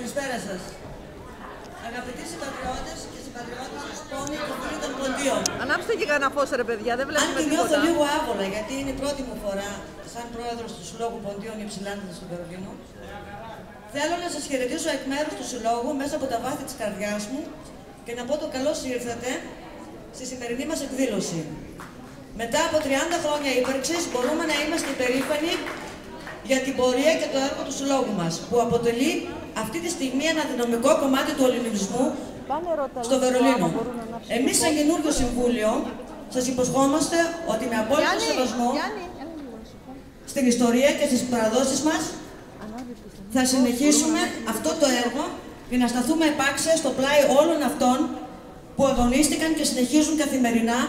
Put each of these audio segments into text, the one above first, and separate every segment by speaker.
Speaker 1: Καλησπέρα σας. Αγαπητοί συμπατριώτες και συμπατριώτες του Σπόνη και φίλοι των Ποντίων.
Speaker 2: Ανάψτε και κανένα φως ρε παιδιά, δεν βλέπουμε τίποτα.
Speaker 1: Αν και νιώθω λίγο άβολα, γιατί είναι η πρώτη μου φορά σαν πρόεδρος του Συλλόγου Ποντίων Υψηλάνθης του Βερολίνου, θέλω να σας χαιρετήσω εκ μέρους του Συλλόγου μέσα από τα βάθη της καρδιάς μου και να πω το καλώς ήρθατε στη σημερινή μας εκδήλωση. Μετά από 30 χρόνια ύπαρξης μπορούμε να είμαστε υπερήφανοι για την πορεία και το έργο του Συλλόγου μας, που αποτελεί αυτή τη στιγμή ένα δυναμικό κομμάτι του ελληνισμού στο Βερολίνο. Εμείς, σαν καινούργιο Συμβούλιο, σας υποσχόμαστε ότι με απόλυτο σεβασμό στην ιστορία και στις παραδόσεις μας θα συνεχίσουμε αυτό το έργο και να σταθούμε επάξια στο πλάι όλων αυτών που αγωνίστηκαν και συνεχίζουν καθημερινά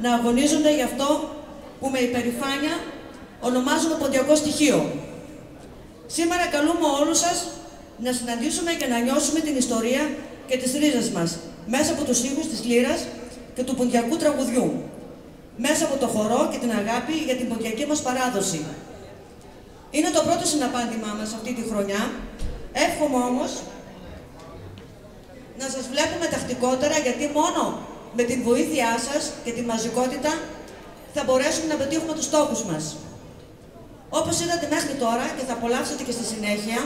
Speaker 1: να αγωνίζονται για αυτό που με υπερηφάνεια ονομάζουμε ποντιακό στοιχείο. Σήμερα καλούμε όλους σας να συναντήσουμε και να νιώσουμε την ιστορία και τις ρίζες μας μέσα από τους ήχους της λύρας και του ποντιακού τραγουδιού, μέσα από το χορό και την αγάπη για την ποντιακή μας παράδοση. Είναι το πρώτο συναπάντημά μας αυτή τη χρονιά. Εύχομαι όμως να σας βλέπουμε τακτικότερα, γιατί μόνο με την βοήθειά σας και τη μαζικότητα θα μπορέσουμε να πετύχουμε τους στόχους μας. Όπως είδατε μέχρι τώρα και θα απολαύσετε και στη συνέχεια,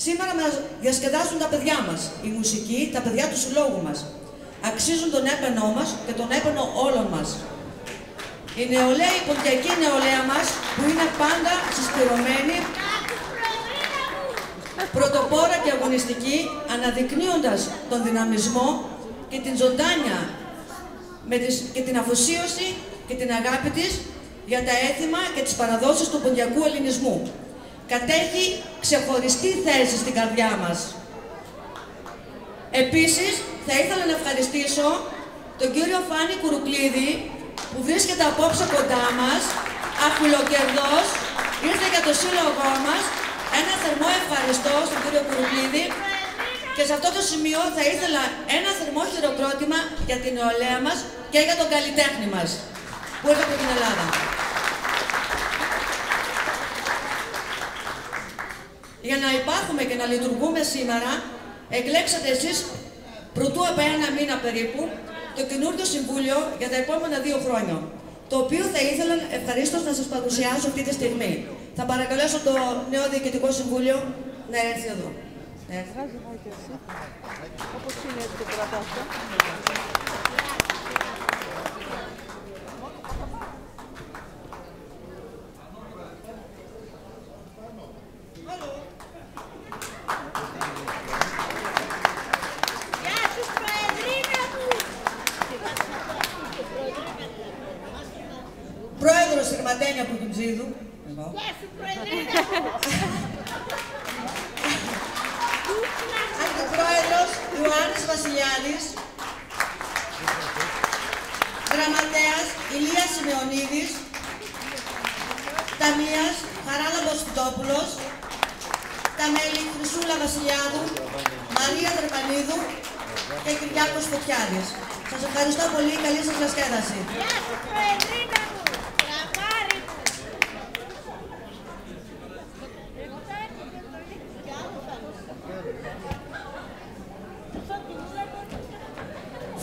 Speaker 1: σήμερα μας διασκεδάζουν τα παιδιά μας, η μουσική, τα παιδιά του Συλλόγου μας. Αξίζουν τον έπαινό μας και τον έπαινο όλων μας. Η νεολαία, η ποντιακή νεολαία μας, που είναι πάντα συσπηρωμένη, πρωτοπόρα και αγωνιστική, αναδεικνύοντας τον δυναμισμό και την ζωντάνια και την αφοσίωση και την αγάπη της για τα έθιμα και τις παραδόσεις του ποντιακού ελληνισμού. Κατέχει ξεχωριστή θέση στην καρδιά μας. Επίσης, θα ήθελα να ευχαριστήσω τον κύριο Φάνη Κουρουκλίδη, που βρίσκεται απόψε κοντά μας, αφιλοκερδός, ήρθε για το σύλλογό μας. Ένα θερμό ευχαριστώ στον κύριο Κουρουκλίδη και σε αυτό το σημείο θα ήθελα ένα θερμό χειροκρότημα για την νεολαία μας και για τον καλλιτέχνη μας που ήρθε από την Ελλάδα. Για να υπάρχουμε και να λειτουργούμε σήμερα, εκλέξατε εσείς πρωτού από ένα μήνα περίπου το καινούργιο Συμβούλιο για τα επόμενα 2 χρόνια, το οποίο θα ήθελα ευχαρίστως να σας παρουσιάσω αυτή τη στιγμή. Θα παρακαλέσω το νέο Διοικητικό Συμβούλιο να έρθει εδώ. Πρόεδρος Συρματένια από Κιμψίδου. Αντιπρόεδρος Ιωάννης Βασιλιάδης. Γραμματέας Ηλίας Σημεωνίδης. Ταμείας Χαράλαμπος Φυτόπουλος. Τα μέλη Χρυσούλα Βασιλιάδου, Μαρία Δερπανίδου και Κυριάκος Φωτιάδης. Σας ευχαριστώ πολύ. Καλή σας διασκέδαση.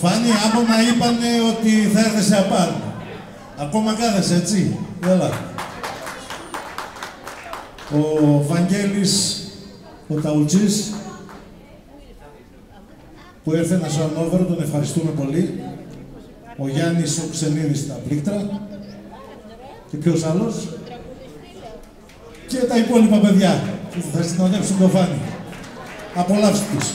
Speaker 3: Φάνη, άμονα είπανε ότι θα έρθεσαι απάνω. Ακόμα κάθεσαι, έτσι. Έλα. Ο Βαγγέλης, ο Ταουτζής, που ήρθε να σου ανώβερο, τον ευχαριστούμε πολύ. Ο Γιάννης ο Ξενίδης στα πλήκτρα. Και ποιος άλλος. Και τα υπόλοιπα παιδιά που θα συνοδεύσουν το Φάνη. Απολαύστε τους.